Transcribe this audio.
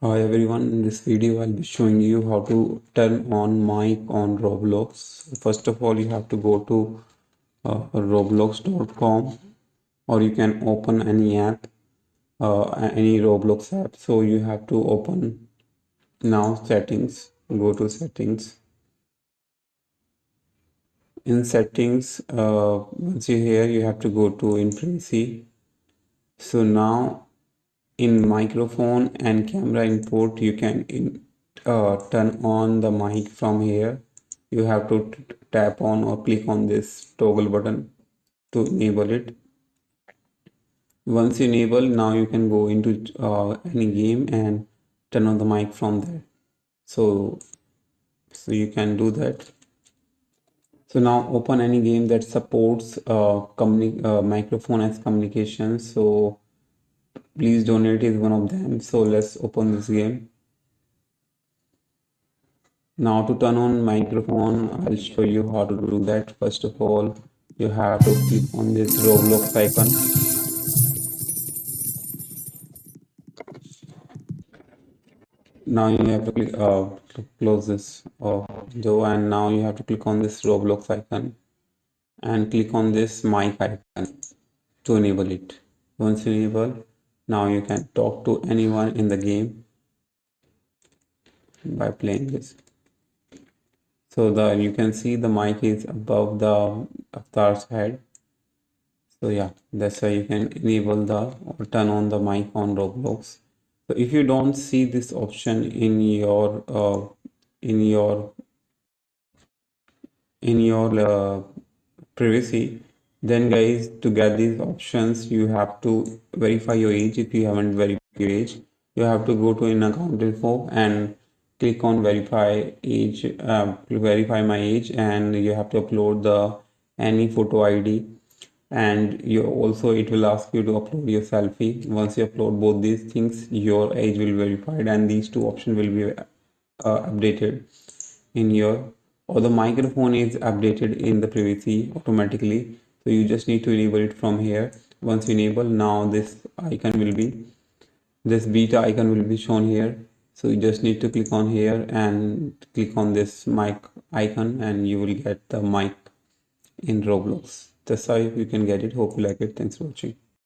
Hi everyone, in this video I'll be showing you how to turn on mic on Roblox. First of all, you have to go to roblox.com, or you can open any app, any Roblox app. So you have to open now settings, go to settings. In settings, once you're here, you have to go to in privacy. So now in microphone and camera input you can turn on the mic from here. You have to tap on or click on this toggle button to enable it. Once you enable, now you can go into any game and turn on the mic from there. So you can do that. So now open any game that supports microphone as communication. So please donate is one of them. So let's open this game. Now to turn on microphone, I'll show you how to do that. First of all, you have to click on this Roblox icon. Now you have to close this door, and now you have to click on this Roblox icon and click on this mic icon to enable it. Once you enable, now you can talk to anyone in the game by playing this. So you can see the mic is above the avatar's head. So yeah, that's how you can enable the or turn on the mic on Roblox. So if you don't see this option in your in your privacy, then guys, to get these options you have to verify your age. If you haven't verified your age, you have to go to in account info and click on verify age, verify my age, and you have to upload the any photo ID, and you also it will ask you to upload your selfie. Once you upload both these things, your age will be verified and these two options will be updated in your, or the microphone is updated in the privacy automatically. So you just need to enable it from here. Once you enable, now this beta icon will be shown here. So you just need to click on here and click on this mic icon and you will get the mic in Roblox. That's how you can get it. Hope you like it. Thanks for watching.